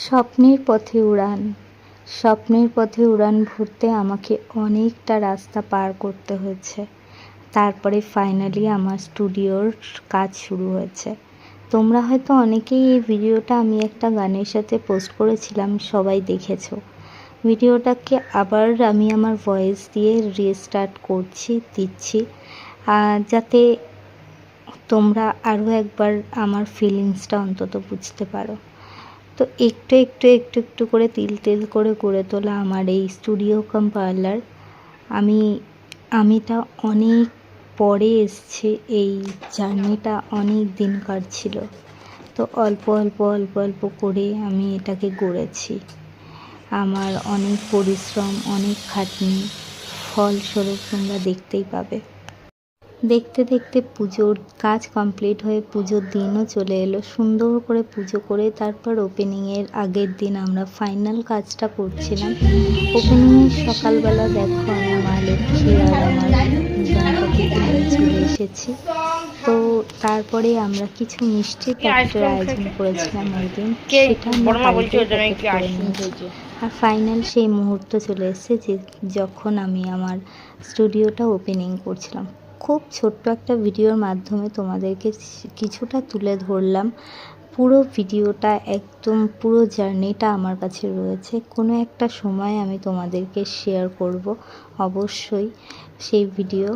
স্বপ্নের পথে উড়ান। স্বপ্নের পথে উড়ান ভরতে আমাকে অনেকটা রাস্তা পার করতে হয়েছে। তারপরে ফাইনালি আমার স্টুডিওর কাজ শুরু হয়েছে। তোমরা হয়তো অনেকেই এই ভিডিওটা আমি একটা গানের সাথে পোস্ট করেছিলাম, সবাই দেখেছো। ভিডিওটাকে আবার আমি আমার ভয়েস দিয়ে রিস্টার্ট দিচ্ছি যাতে তোমরা আরও একবার আমার ফিলিংসটা অন্তত বুঝতে পারো। তো একটু করে তিল করে গড়ে তোলা আমার এই স্টুডিও কাম পার্লার, আমিটা অনেক পরে এসছে। এই জার্নিটা অনেক দিনকার ছিল। তো অল্প অল্প করে আমি এটাকে গড়েছি। আমার অনেক পরিশ্রম, অনেক খাটনি ফলস্বরূপ তোমরা দেখতেই পাবে। দেখতে দেখতে পুজোর কাজ কমপ্লিট হয়ে পুজোর দিনও চলে এলো। সুন্দর করে পুজো করে তারপর ওপেনিংয়ের আগের দিন আমরা ফাইনাল কাজটা করছিলাম। ওপেনিংয়ের সকালবেলা দেখো আমি মা লক্ষ্মী আর আমার গণপতিকে নিয়ে চলে এসেছি। তো তারপরে আমরা কিছু মিষ্টি প্যাকেটের আয়োজন করেছিলাম ওই দিন, সেটা আর ফাইনাল সেই মুহূর্ত চলে এসেছে যে যখন আমি আমার স্টুডিওটা ওপেনিং করছিলাম। খুব ছোট্ট একটা ভিডিওর মাধ্যমে তোমাদেরকে কিছুটা তুলে ধরলাম। পুরো ভিডিওটা একদম পুরো জার্নিটা আমার কাছে রয়েছে। কোনো একটা সময় আমি তোমাদেরকে শেয়ার করব অবশ্যই সেই ভিডিও।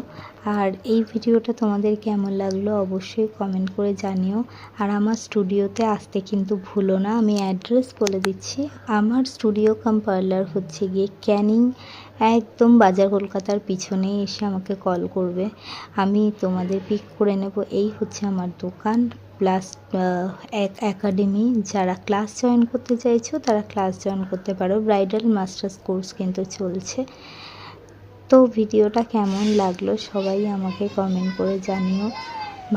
আর এই ভিডিওটা তোমাদের কেমন লাগলো অবশ্যই কমেন্ট করে জানিও। আর আমার স্টুডিওতে আসতে কিন্তু ভুলো না। আমি অ্যাড্রেস বলে দিচ্ছি। আমার স্টুডিও কাম পার্লার হচ্ছে গিয়ে ক্যানিং, একদম বাজার কলকাতার পিছনেই এসে আমাকে কল করবে, আমি তোমাদের পিক করে নেব। এই হচ্ছে আমার দোকান প্লাস একাডেমি। যারা ক্লাস জয়েন করতে চাইছো তারা ক্লাস জয়েন করতে পারো। ব্রাইডাল মাস্টার্স কোর্স কিন্তু চলছে। তো ভিডিওটা কেমন লাগলো সবাই আমাকে কমেন্ট করে জানিও।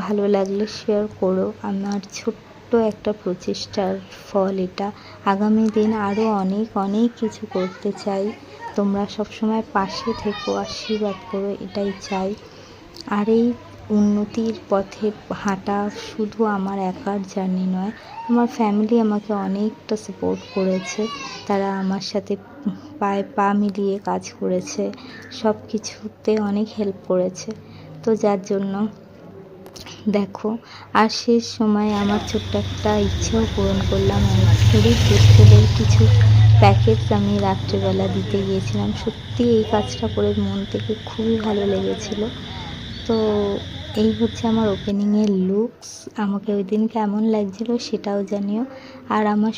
ভালো লাগলে শেয়ার করো। আমার ছোট্ট একটা প্রচেষ্টার ফল এটা। আগামী দিন আরও অনেক কিছু করতে চাই। তোমরা সবসময় পাশে থেকো, আশীর্বাদ করো, এটাই চাই। আর এই উন্নতির পথে হাঁটা শুধু আমার একার জার্নি নয়, আমার ফ্যামিলি আমাকে অনেকটা সাপোর্ট করেছে। তারা আমার সাথে পায়ে পা মিলিয়ে কাজ করেছে, সব কিছুতে অনেক হেল্প করেছে। তো যার জন্য দেখো, আর শেষ সময় আমার ছোট্ট একটা ইচ্ছেও পূরণ করলাম। আমি গরিব দুঃখীদের কিছু প্যাকেটস আমি রাত্রেবেলা দিতে গিয়েছিলাম। সত্যি এই কাজটা করে মন থেকে খুবই ভালো লেগেছিল। তো এই হচ্ছে আমার ওপেনিংয়ের লুকস। আমাকে ওই দিন কেমন লাগছিল সেটাও জানিও। আর আমার